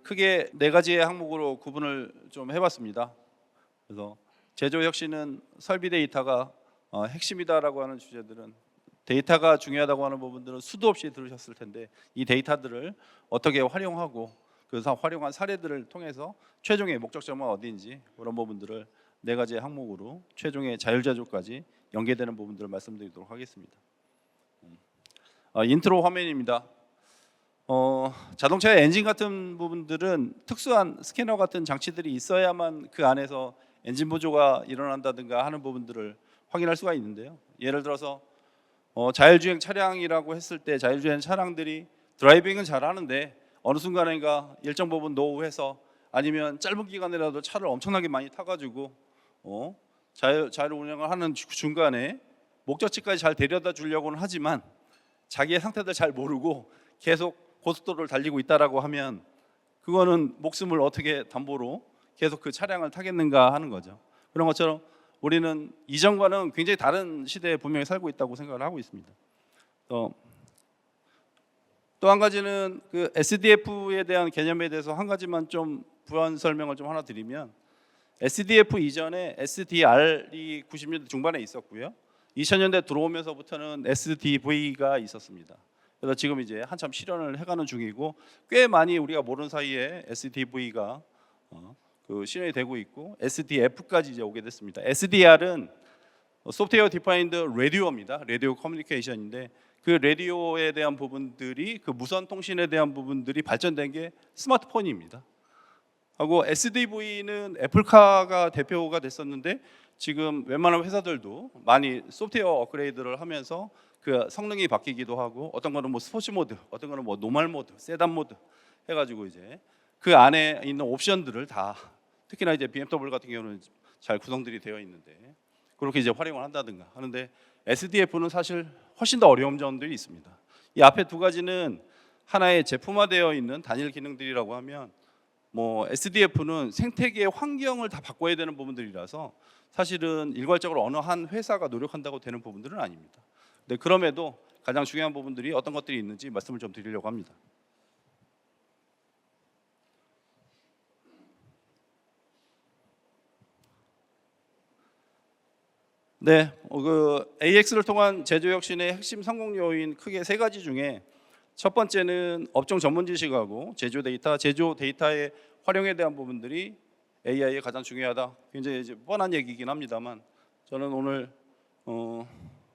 크게 네 가지의 항목으로 구분을 좀 해봤습니다. 그래서 제조 혁신은 설비 데이터가 핵심이다라고 하는 주제들은, 데이터가 중요하다고 하는 부분들은 수도 없이 들으셨을 텐데, 이 데이터들을 어떻게 활용하고 그래서 활용한 사례들을 통해서 최종의 목적점은 어디인지, 그런 부분들을 네 가지의 항목으로 최종의 자율제조까지 연계되는 부분들을 말씀드리도록 하겠습니다. 인트로 화면입니다. 자동차의 엔진 같은 부분들은 특수한 스캐너 같은 장치들이 있어야만 그 안에서 엔진 보조가 일어난다든가 하는 부분들을 확인할 수가 있는데요. 예를 들어서 자율주행 차량이라고 했을 때, 자율주행 차량들이 드라이빙은 잘하는데 어느 순간인가 일정 부분 노후해서, 아니면 짧은 기간이라도 차를 엄청나게 많이 타가지고 자율 운행을 하는 중간에 목적지까지 잘 데려다 주려고는 하지만 자기의 상태도 잘 모르고 계속 고속도로를 달리고 있다라고 하면, 그거는 목숨을 어떻게 담보로 계속 그 차량을 타겠는가 하는 거죠. 그런 것처럼 우리는 이전과는 굉장히 다른 시대에 분명히 살고 있다고 생각을 하고 있습니다. 또 한 가지는 그 SDF에 대한 개념에 대해서 한 가지만 좀 부연 설명을 좀 하나 드리면, SDF 이전에 SDR이 90년대 중반에 있었고요. 2000년대 들어오면서부터는 SDV가 있었습니다. 그래서 지금 이제 한참 실현을 해가는 중이고, 꽤 많이 우리가 모르는 사이에 SDV가 실현이 되고 있고, SDF까지 이제 오게 됐습니다. SDR은 소프트웨어 디파인드 라디오입니다. 라디오 커뮤니케이션인데, 그 라디오에 대한 부분들이, 그 무선 통신에 대한 부분들이 발전된 게 스마트폰입니다. 하고 SDV는 애플카가 대표가 됐었는데, 지금 웬만한 회사들도 많이 소프트웨어 업그레이드를 하면서 그 성능이 바뀌기도 하고, 어떤 거는 뭐 스포츠 모드, 어떤 거는 뭐 노멀 모드, 세단 모드 해가지고 이제 그 안에 있는 옵션들을 다, 특히나 이제 BMW 같은 경우는 잘 구성들이 되어 있는데 그렇게 이제 활용을 한다든가 하는데, SDF는 사실 훨씬 더 어려운 점들이 있습니다. 이 앞에 두 가지는 하나의 제품화되어 있는 단일 기능들이라고 하면, 뭐 SDF는 생태계의 환경을 다 바꿔야 되는 부분들이라서 사실은 일괄적으로 어느 한 회사가 노력한다고 되는 부분들은 아닙니다. 근데 그럼에도 가장 중요한 부분들이 어떤 것들이 있는지 말씀을 좀 드리려고 합니다. 네, 그 AX를 통한 제조 혁신의 핵심 성공 요인 크게 세 가지 중에, 첫 번째는 업종 전문 지식하고 제조 데이터의 활용에 대한 부분들이 AI에 가장 중요하다. 굉장히 이제 뻔한 얘기긴 합니다만, 저는 오늘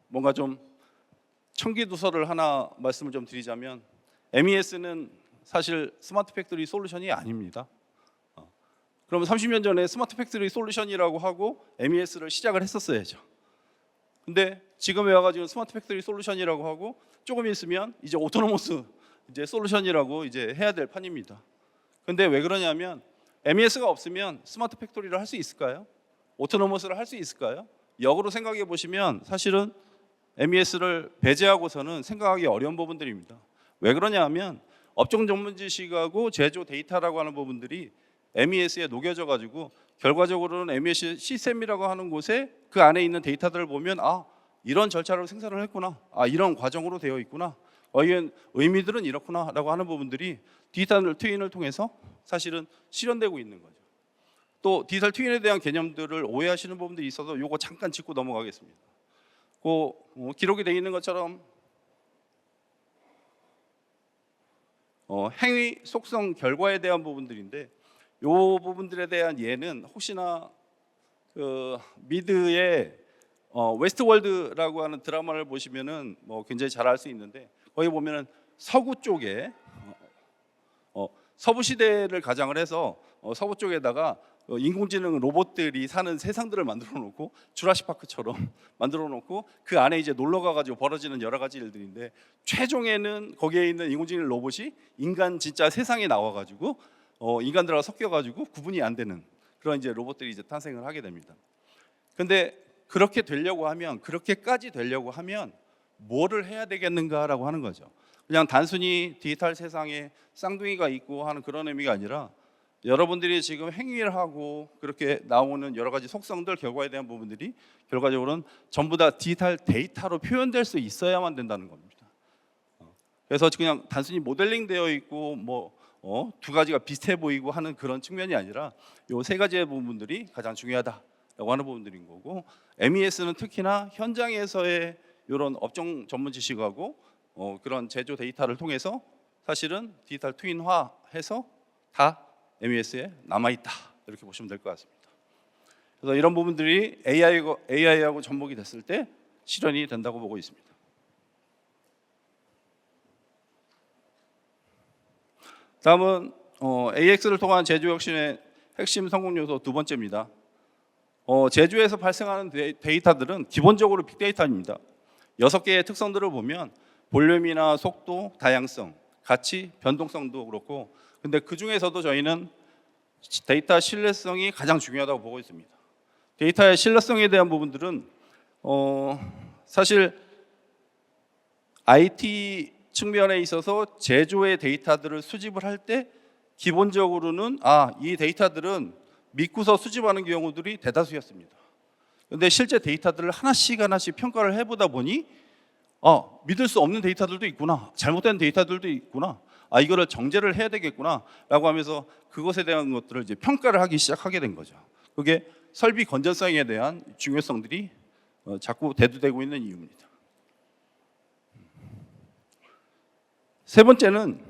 뭔가 좀 청기두서를 하나 말씀을 좀 드리자면, MES는 사실 스마트 팩토리 솔루션이 아닙니다. 그러면 30년 전에 스마트 팩토리 솔루션이라고 하고 MES를 시작을 했었어야죠. 근데 지금에 와가지고 스마트 팩토리 솔루션이라고 하고 조금 있으면 이제 오토노머스 이제 솔루션이라고 이제 해야 될 판입니다. 근데 왜 그러냐면, MES가 없으면 스마트 팩토리를 할 수 있을까요? 오토노머스를 할 수 있을까요? 역으로 생각해 보시면 사실은 MES를 배제하고서는 생각하기 어려운 부분들입니다. 왜 그러냐면, 업종 전문 지식하고 제조 데이터라고 하는 부분들이 MES에 녹여져 가지고 결과적으로는 MES 시스템이라고 하는 곳에 그 안에 있는 데이터들을 보면, 이런 절차로 생산을 했구나, 이런 과정으로 되어 있구나, 이런 의미들은 이렇구나라고 하는 부분들이 디지털 트윈을 통해서 사실은 실현되고 있는 거죠. 또 디지털 트윈에 대한 개념들을 오해하시는 부분들이 있어서 이거 잠깐 짚고 넘어가겠습니다. 기록이 되어 있는 것처럼 행위, 속성, 결과에 대한 부분들인데, 이 부분들에 대한 예는 혹시나 그 미드의 웨스트월드라고 하는 드라마를 보시면은 뭐 굉장히 잘 알 수 있는데, 거기 보면은 서구 쪽에 서부 시대를 가장을 해서 서부 쪽에다가 인공지능 로봇들이 사는 세상들을 만들어 놓고, 주라시 파크처럼 만들어 놓고 그 안에 이제 놀러 가가지고 벌어지는 여러 가지 일들인데, 최종에는 거기에 있는 인공지능 로봇이 인간 진짜 세상에 나와가지고 인간들하고 섞여가지고 구분이 안 되는 그런 이제 로봇들이 이제 탄생을 하게 됩니다. 근데 그렇게 되려고 하면, 그렇게까지 되려고 하면 뭐를 해야 되겠는가라고 하는 거죠. 그냥 단순히 디지털 세상에 쌍둥이가 있고 하는 그런 의미가 아니라, 여러분들이 지금 행위를 하고 그렇게 나오는 여러 가지 속성들, 결과에 대한 부분들이 결과적으로는 전부 다 디지털 데이터로 표현될 수 있어야만 된다는 겁니다. 그래서 그냥 단순히 모델링 되어 있고 뭐 두 가지가 비슷해 보이고 하는 그런 측면이 아니라 이 세 가지의 부분들이 가장 중요하다라고 하는 부분들인 거고, MES는 특히나 현장에서의 이런 업종 전문 지식하고 그런 제조 데이터를 통해서 사실은 디지털 트윈화해서 다 MES에 남아 있다, 이렇게 보시면 될 것 같습니다. 그래서 이런 부분들이 AI하고 접목이 됐을 때 실현이 된다고 보고 있습니다. 다음은 AX를 통한 제조 혁신의 핵심 성공 요소 두 번째입니다. 제조에서 발생하는 데이터들은 기본적으로 빅데이터입니다. 6개의 특성들을 보면 볼륨이나 속도, 다양성, 가치, 변동성도 그렇고, 근데 그 중에서도 저희는 데이터 신뢰성이 가장 중요하다고 보고 있습니다. 데이터의 신뢰성에 대한 부분들은 사실 IT 측면에 있어서 제조의 데이터들을 수집을 할 때 기본적으로는 이 데이터들은 믿고서 수집하는 경우들이 대다수였습니다. 그런데 실제 데이터들을 하나씩 평가를 해보다 보니 믿을 수 없는 데이터들도 있구나, 잘못된 데이터들도 있구나, 이거를 정제를 해야 되겠구나 라고 하면서 그것에 대한 것들을 이제 평가를 하기 시작하게 된 거죠. 그게 설비 건전성에 대한 중요성들이 자꾸 대두되고 있는 이유입니다. 세 번째는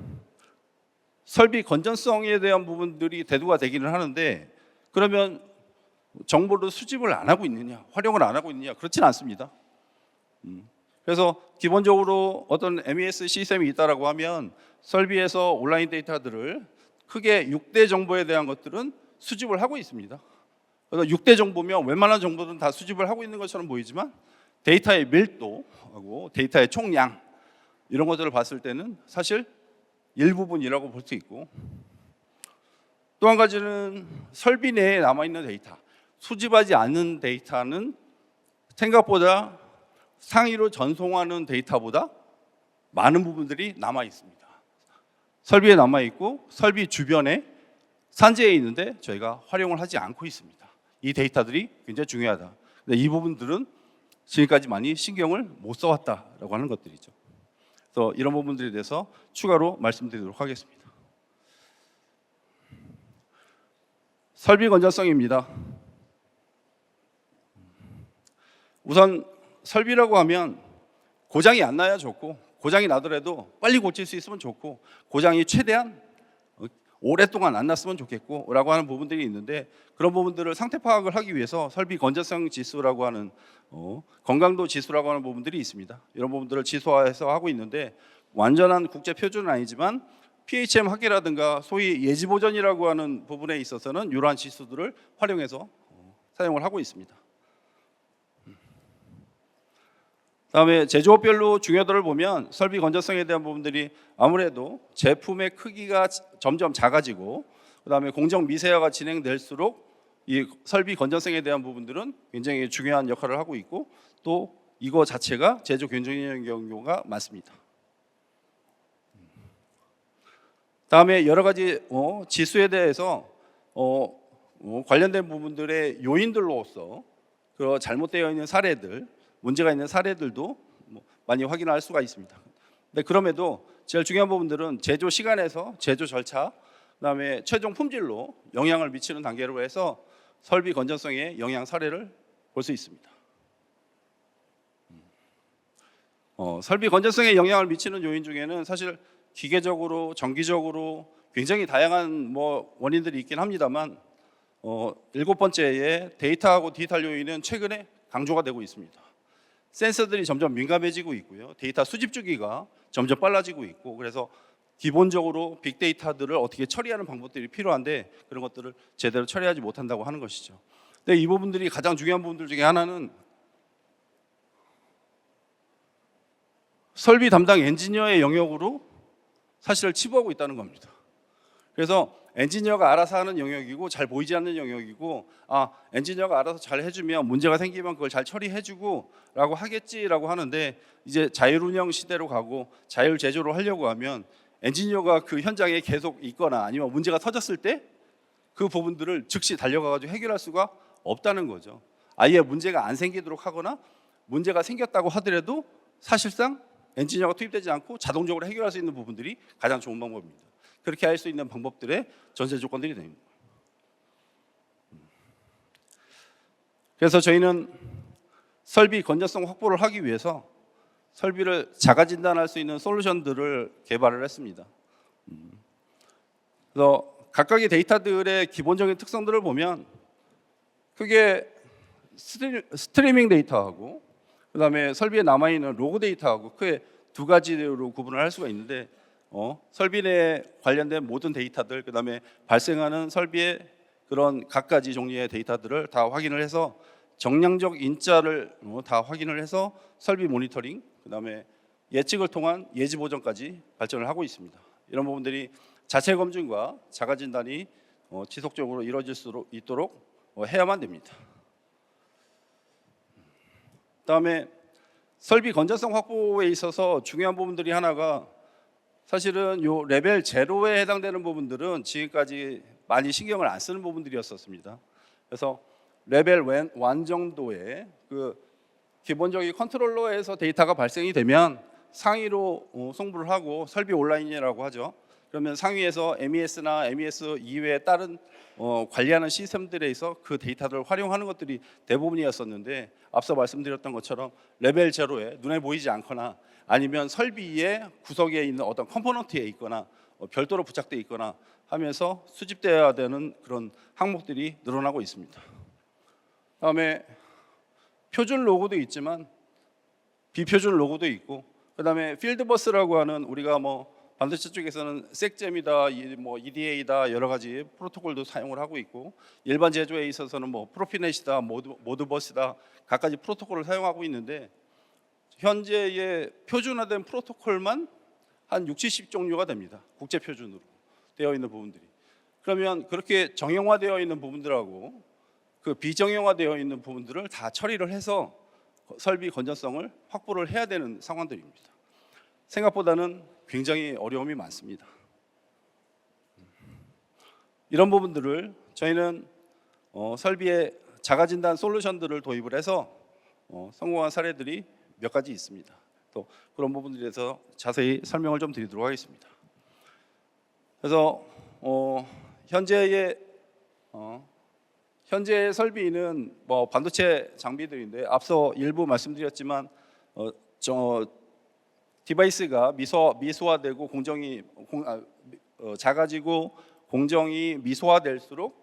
설비 건전성에 대한 부분들이 대두가 되기는 하는데, 그러면 정보를 수집을 안 하고 있느냐, 활용을 안 하고 있느냐, 그렇지는 않습니다. 그래서 기본적으로 어떤 MES 시스템이 있다라고 하면 설비에서 온라인 데이터들을 크게 6대 정보에 대한 것들은 수집을 하고 있습니다. 그래서 6대 정보면 웬만한 정보들은 다 수집을 하고 있는 것처럼 보이지만 데이터의 밀도하고 데이터의 총량, 이런 것들을 봤을 때는 사실 일부분이라고 볼 수 있고, 또 한 가지는 설비 내에 남아있는 데이터, 수집하지 않는 데이터는 생각보다 상위로 전송하는 데이터보다 많은 부분들이 남아 있습니다. 설비에 남아 있고 설비 주변에 산재에 있는데 저희가 활용을 하지 않고 있습니다. 이 데이터들이 굉장히 중요하다. 근데 이 부분들은 지금까지 많이 신경을 못 써왔다라고 하는 것들이죠. 그래서 이런 부분들에 대해서 추가로 말씀드리도록 하겠습니다. 설비 건전성입니다. 우선 설비라고 하면 고장이 안 나야 좋고, 고장이 나더라도 빨리 고칠 수 있으면 좋고, 고장이 최대한 오랫동안 안 났으면 좋겠고 라고 하는 부분들이 있는데, 그런 부분들을 상태 파악을 하기 위해서 설비 건전성 지수라고 하는 건강도 지수라고 하는 부분들이 있습니다. 이런 부분들을 지수화해서 하고 있는데, 완전한 국제 표준은 아니지만 PHM 학계라든가 소위 예지보전이라고 하는 부분에 있어서는 이러한 지수들을 활용해서 사용을 하고 있습니다. 다음에 제조업별로 중요도를 보면 설비 건전성에 대한 부분들이 아무래도 제품의 크기가 점점 작아지고, 그다음에 공정 미세화가 진행될수록 이 설비 건전성에 대한 부분들은 굉장히 중요한 역할을 하고 있고, 또 이거 자체가 제조 경쟁력인 경우가 많습니다. 다음에 여러 가지 지수에 대해서 관련된 부분들의 요인들로서 그 잘못되어 있는 사례들, 문제가 있는 사례들도 많이 확인할 수가 있습니다. 근데 그럼에도 제일 중요한 부분들은 제조 시간에서 제조 절차, 그다음에 최종 품질로 영향을 미치는 단계로 해서 설비 건전성의 영향 사례를 볼 수 있습니다. 설비 건전성에 영향을 미치는 요인 중에는 사실 기계적으로, 정기적으로 굉장히 다양한 원인들이 있긴 합니다만, 7번째의 데이터하고 디지털 요인은 최근에 강조가 되고 있습니다. 센서들이 점점 민감해지고 있고요. 데이터 수집 주기가 점점 빨라지고 있고, 그래서 기본적으로 빅데이터들을 어떻게 처리하는 방법들이 필요한데 그런 것들을 제대로 처리하지 못한다고 하는 것이죠. 근데 이 부분들이 가장 중요한 부분들 중에 하나는 설비 담당 엔지니어의 영역으로 사실을 치부하고 있다는 겁니다. 그래서 엔지니어가 알아서 하는 영역이고 잘 보이지 않는 영역이고, 엔지니어가 알아서 잘 해주면 문제가 생기면 그걸 잘 처리해주고 라고 하겠지라고 하는데, 이제 자율운영 시대로 가고 자율제조로 하려고 하면 엔지니어가 그 현장에 계속 있거나 아니면 문제가 터졌을 때 그 부분들을 즉시 달려가가지고 해결할 수가 없다는 거죠. 아예 문제가 안 생기도록 하거나 문제가 생겼다고 하더라도 사실상 엔지니어가 투입되지 않고 자동적으로 해결할 수 있는 부분들이 가장 좋은 방법입니다. 그렇게 할 수 있는 방법들의 전제 조건들이 됩니다. 그래서 저희는 설비 건전성 확보를 하기 위해서 설비를 자가 진단할 수 있는 솔루션들을 개발을 했습니다. 그래서 각각의 데이터들의 기본적인 특성들을 보면 크게 스트리밍 데이터하고 그다음에 설비에 남아 있는 로그 데이터하고 크게 두 가지로 구분을 할 수가 있는데 설비 내에 관련된 모든 데이터들 그다음에 발생하는 설비의 그런 각가지 종류의 데이터들을 다 확인을 해서 정량적 인자를 다 확인을 해서 설비 모니터링 그다음에 예측을 통한 예지 보정까지 발전을 하고 있습니다. 이런 부분들이 자체 검증과 자가 진단이 지속적으로 이루어질 수 있도록 해야만 됩니다. 그다음에 설비 건전성 확보에 있어서 중요한 부분들이 하나가 사실은 요 레벨 제로에 해당되는 부분들은 지금까지 많이 신경을 안 쓰는 부분들이었습니다. 그래서 레벨 1 정도의 그 기본적인 컨트롤러에서 데이터가 발생이 되면 상위로 송부를 하고 설비 온라인이라고 하죠. 그러면 상위에서 MES나 MES 이외에 다른 관리하는 시스템들에서 그 데이터를 활용하는 것들이 대부분이었었는데 앞서 말씀드렸던 것처럼 레벨 제로에 눈에 보이지 않거나 아니면 설비의 구석에 있는 어떤 컴포넌트에 있거나 별도로 부착되어 있거나 하면서 수집되어야 되는 그런 항목들이 늘어나고 있습니다. 그다음에 표준 로고도 있지만 비표준 로고도 있고 그다음에 필드버스라고 하는 우리가 반도체 쪽에서는 섹잼이다, EDA다 여러 가지 프로토콜도 사용을 하고 있고 일반 제조에 있어서는 프로피넷이다, 모드버스다 각가지 프로토콜을 사용하고 있는데 현재의 표준화된 프로토콜만 한 60, 70종류가 됩니다. 국제 표준으로 되어 있는 부분들이. 그러면 그렇게 정형화되어 있는 부분들하고 그 비정형화되어 있는 부분들을 다 처리를 해서 설비 건전성을 확보를 해야 되는 상황들입니다. 생각보다는 굉장히 어려움이 많습니다. 이런 부분들을 저희는 설비의 자가진단 솔루션들을 도입을 해서 성공한 사례들이 몇 가지 있습니다. 또 그런 부분들에 대해서 자세히 설명을 좀 드리도록 하겠습니다. 그래서 현재의 설비는 반도체 장비들인데 앞서 일부 말씀드렸지만 디바이스가 미소화되고 공정이 작아지고 공정이 미소화될수록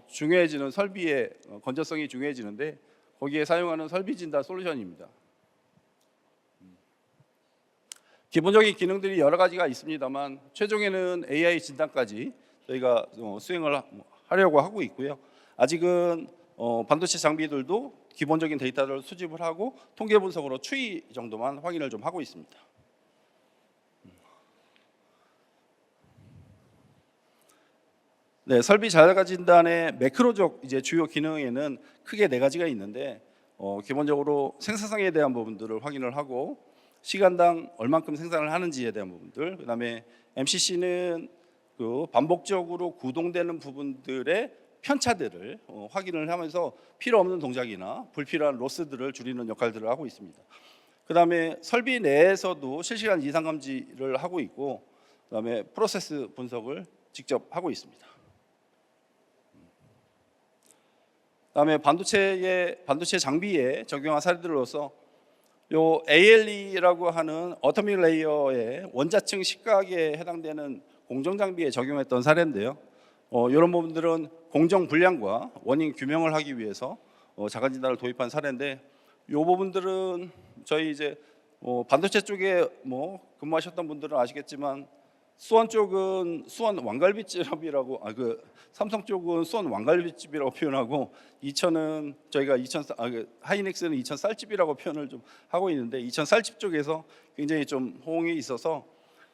중요해지는 설비의 건전성이 중요해지는데 거기에 사용하는 설비 진단 솔루션입니다. 기본적인 기능들이 여러 가지가 있습니다만 최종에는 AI 진단까지 저희가 수행을 하려고 하고 있고요. 아직은 반도체 장비들도 기본적인 데이터를 수집을 하고 통계 분석으로 추이 정도만 확인을 좀 하고 있습니다. 네, 설비 자가 진단의 매크로적 주요 기능에는 크게 네 가지가 있는데 기본적으로 생산성에 대한 부분들을 확인을 하고 시간당 얼만큼 생산을 하는지에 대한 부분들, 그다음에 MCC는 그 반복적으로 구동되는 부분들의 편차들을 확인을 하면서 필요 없는 동작이나 불필요한 로스들을 줄이는 역할들을 하고 있습니다. 그다음에 설비 내에서도 실시간 이상 감지를 하고 있고, 그다음에 프로세스 분석을 직접 하고 있습니다. 그다음에 반도체 장비에 적용한 사례들로서 요 ALE라고 하는 어토믹 레이어의 원자층 식각에 해당되는 공정 장비에 적용했던 사례인데요. 이런 부분들은 공정 불량과 원인 규명을 하기 위해서 자가 진단을 도입한 사례인데, 이 부분들은 저희 반도체 쪽에 근무하셨던 분들은 아시겠지만 수원 쪽은 수원 왕갈비집이라고, 삼성 쪽은 수원 왕갈비집이라고 표현하고, 이천은 저희가 하이닉스는 이천 쌀집이라고 표현을 좀 하고 있는데, 이천 쌀집 쪽에서 굉장히 좀 호응이 있어서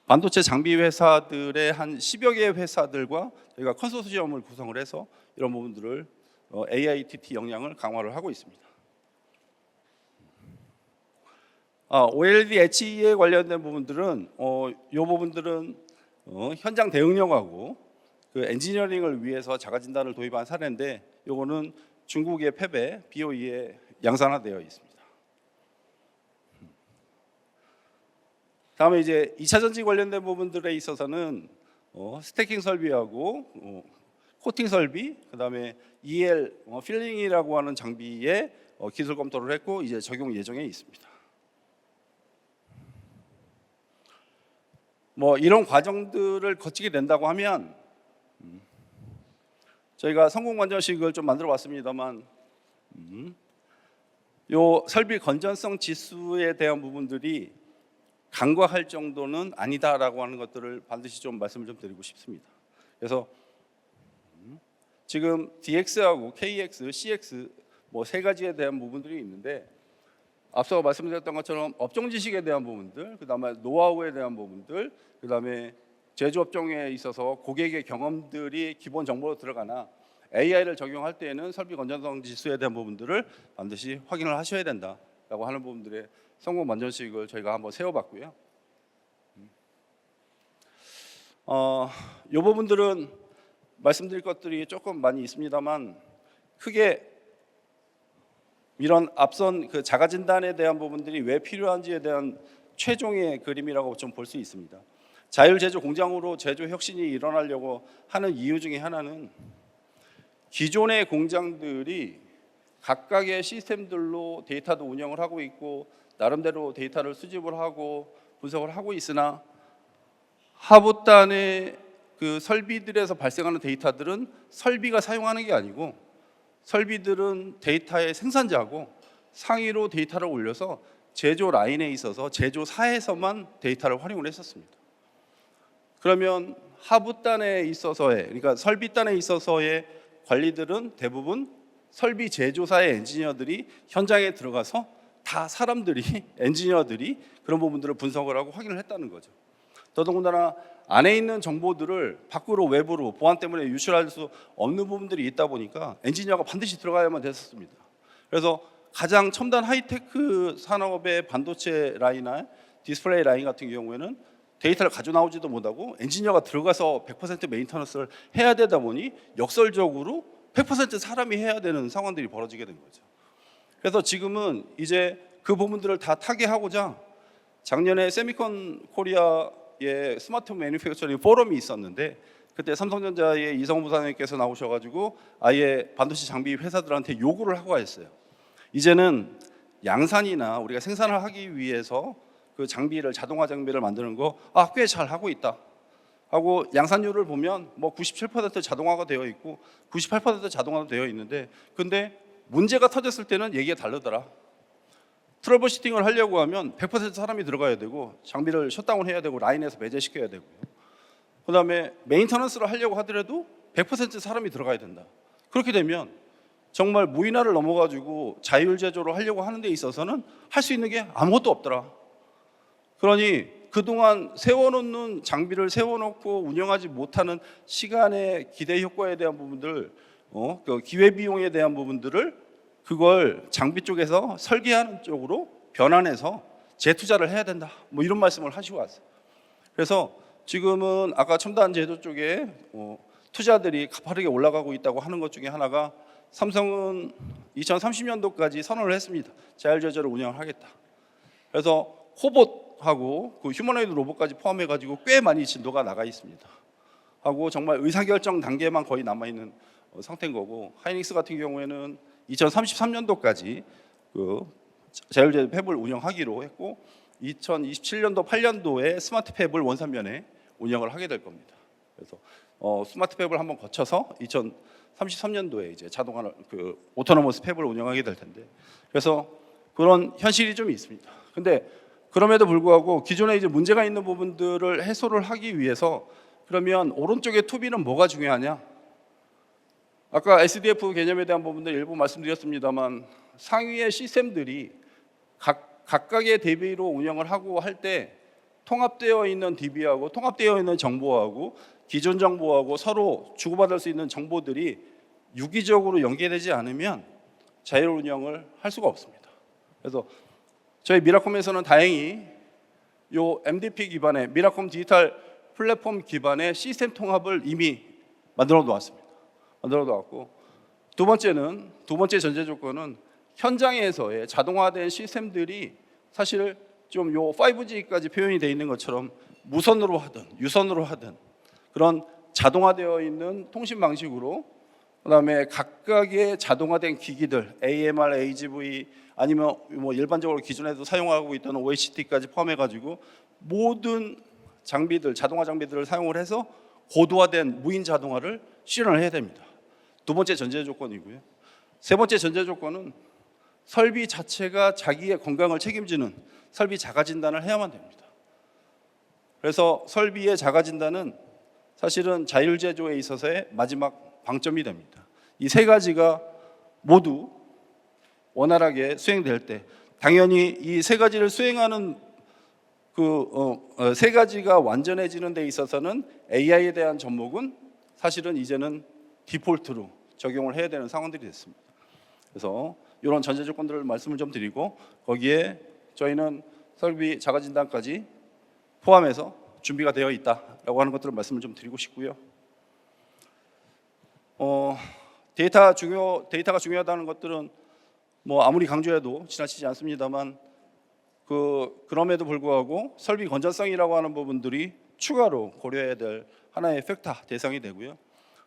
반도체 장비 회사들의 한 10여 개 회사들과 저희가 컨소시엄을 구성을 해서 이런 부분들을 AITT 역량을 강화를 하고 있습니다. OLED HE에 관련된 부분들은 이 부분들은 현장 대응력하고 그 엔지니어링을 위해서 자가 진단을 도입한 사례인데, 이거는 중국의 패배 BOE에 양산화되어 있습니다. 다음에 2차 전지 관련된 부분들에 있어서는 스태킹 설비하고 코팅 설비, 그다음에 EL 필링이라고 하는 장비의 기술 검토를 했고 이제 적용 예정에 있습니다. 뭐 이런 과정들을 거치게 된다고 하면 저희가 성공 건전식을 좀 만들어 봤습니다만 요 설비 건전성 지수에 대한 부분들이 간과할 정도는 아니다라고 하는 것들을 반드시 좀 말씀을 좀 드리고 싶습니다. 그래서 지금 DX하고 KX, CX 뭐 세 가지에 대한 부분들이 있는데 앞서 말씀드렸던 것처럼 업종 지식에 대한 부분들, 그다음에 노하우에 대한 부분들, 그다음에 제조업종에 있어서 고객의 경험들이 기본 정보로 들어가나 AI를 적용할 때에는 설비 건전성 지수에 대한 부분들을 반드시 확인을 하셔야 된다라고 하는 부분들의 성공 만전식을 저희가 한번 세워봤고요. 이 부분들은 말씀드릴 것들이 조금 많이 있습니다만 크게 이런 앞선 그 자가 진단에 대한 부분들이 왜 필요한지에 대한 최종의 그림이라고 좀 볼 수 있습니다. 자율 제조 공장으로 제조 혁신이 일어나려고 하는 이유 중에 하나는 기존의 공장들이 각각의 시스템들로 데이터도 운영을 하고 있고 나름대로 데이터를 수집을 하고 분석을 하고 있으나 하부단의 그 설비들에서 발생하는 데이터들은 설비가 사용하는 게 아니고 설비들은 데이터의 생산자고 상위로 데이터를 올려서 제조 라인에 있어서 제조사에서만 데이터를 활용을 했었습니다. 그러면 하부단에 있어서의, 그러니까 설비단에 있어서의 관리들은 대부분 설비 제조사의 엔지니어들이 현장에 들어가서 다 사람들이 엔지니어들이 그런 부분들을 분석을 하고 확인을 했다는 거죠. 더더군다나 안에 있는 정보들을 밖으로 외부로 보안 때문에 유출할 수 없는 부분들이 있다 보니까 엔지니어가 반드시 들어가야만 됐었습니다. 그래서 가장 첨단 하이테크 산업의 반도체 라인이나 디스플레이 라인 같은 경우에는 데이터를 가져 나오지도 못하고 엔지니어가 들어가서 100% 메인터넌스를 해야 되다 보니 역설적으로 100% 사람이 해야 되는 상황들이 벌어지게 된 거죠. 그래서 지금은 이제 그 부분들을 다 타개하고자 작년에 세미콘 코리아의 스마트 매니팩처링 포럼이 있었는데 그때 삼성전자의 이성훈 부사장님께서 나오셔가지고 아예 반도체 장비 회사들한테 요구를 하고 했어요. 이제는 양산이나 우리가 생산을 하기 위해서 그 장비를 자동화 장비를 만드는 거 꽤 잘 하고 있다 하고 양산율을 보면 뭐 97% 자동화가 되어 있고 98% 자동화도 되어 있는데 근데 문제가 터졌을 때는 얘기가 다르더라. 트러블 슈팅을 하려고 하면 100% 사람이 들어가야 되고 장비를 셧다운 해야 되고 라인에서 배제시켜야 되고요. 그다음에 메인터넌스를 하려고 하더라도 100% 사람이 들어가야 된다. 그렇게 되면 정말 무인화를 넘어가지고 자율 제조를 하려고 하는 데 있어서는 할 수 있는 게 아무것도 없더라. 그러니 그동안 세워놓는 장비를 세워놓고 운영하지 못하는 시간의 기대 효과에 대한 부분들, 그 기회비용에 대한 부분들을 그걸 장비 쪽에서 설계하는 쪽으로 변환해서 재투자를 해야 된다. 뭐 이런 말씀을 하시고 왔어요. 그래서 지금은 아까 첨단 제조 쪽에 투자들이 가파르게 올라가고 있다고 하는 것 중에 하나가 삼성은 2030년도까지 선언을 했습니다. 자율제조를 운영을 하겠다. 그래서 호봇하고 그 휴머노이드 로봇까지 포함해가지고 꽤 많이 진도가 나가 있습니다. 하고 정말 의사결정 단계만 거의 남아있는 상태인 거고 하이닉스 같은 경우에는 2033년도까지 그 자율제조 팹을 운영하기로 했고 2027년도 8년도에 스마트 팹을 원산면에 운영을 하게 될 겁니다. 그래서 스마트 팹을 한번 거쳐서 2033년도에 이제 자동화 그 오토노머스 팹을 운영하게 될 텐데 그래서 그런 현실이 좀 있습니다. 근데 그럼에도 불구하고 기존에 이제 문제가 있는 부분들을 해소를 하기 위해서 그러면 오른쪽의 투비는 뭐가 중요하냐? 아까 SDF 개념에 대한 부분들 일부 말씀드렸습니다만 상위의 시스템들이 각각의 DB로 운영을 하고 할 때 통합되어 있는 DB하고 통합되어 있는 정보하고 기존 정보하고 서로 주고받을 수 있는 정보들이 유기적으로 연계되지 않으면 자율 운영을 할 수가 없습니다. 그래서 저희 미라콤에서는 다행히 요 MDP 기반의 미라콤 디지털 플랫폼 기반의 시스템 통합을 이미 만들어 놓았습니다. 만들어 놓았고 두 번째 전제 조건은 현장에서의 자동화된 시스템들이 사실 좀 요 5G까지 표현이 되어 있는 것처럼 무선으로 하든 유선으로 하든 그런 자동화되어 있는 통신 방식으로, 그다음에 각각의 자동화된 기기들 AMR, AGV 아니면 뭐 일반적으로 기존에도 사용하고 있던 OHT까지 포함해가지고 모든 장비들, 자동화 장비들을 사용을 해서 고도화된 무인 자동화를 실현을 해야 됩니다. 두 번째 전제 조건이고요. 세 번째 전제 조건은 설비 자체가 자기의 건강을 책임지는 설비 자가 진단을 해야만 됩니다. 그래서 설비의 자가 진단은 사실은 자율 제조에 있어서의 마지막 방점이 됩니다. 이 세 가지가 모두 원활하게 수행될 때, 당연히 이 세 가지를 수행하는 세 가지가 완전해지는 데 있어서는 AI에 대한 접목은 사실은 이제는 디폴트로 적용을 해야 되는 상황들이 됐습니다. 그래서 이런 전제 조건들을 말씀을 좀 드리고, 거기에 저희는 설비 자가 진단까지 포함해서 준비가 되어 있다라고 하는 것들을 말씀을 좀 드리고 싶고요. 데이터가 중요하다는 것들은 뭐 아무리 강조해도 지나치지 않습니다만, 그럼에도 불구하고 설비 건전성이라고 하는 부분들이 추가로 고려해야 될 하나의 팩터 대상이 되고요.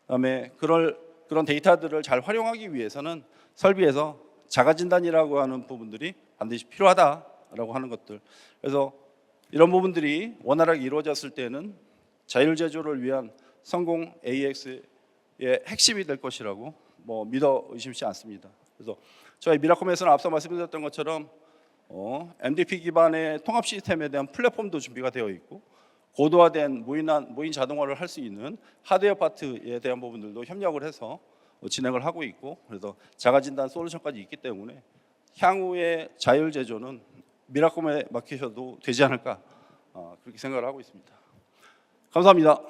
그다음에 그런 데이터들을 잘 활용하기 위해서는 설비에서 자가 진단이라고 하는 부분들이 반드시 필요하다라고 하는 것들. 그래서 이런 부분들이 원활하게 이루어졌을 때는 자율 제조를 위한 성공 AX의 핵심이 될 것이라고 믿어 의심치 않습니다. 그래서 저희 미라콤에서는 앞서 말씀드렸던 것처럼 MDP 기반의 통합 시스템에 대한 플랫폼도 준비가 되어 있고, 고도화된 무인 자동화를 할 수 있는 하드웨어 파트에 대한 부분들도 협력을 해서 진행을 하고 있고, 그래서 자가 진단 솔루션까지 있기 때문에 향후의 자율 제조는 미라콤에 맡기셔도 되지 않을까, 그렇게 생각을 하고 있습니다. 감사합니다.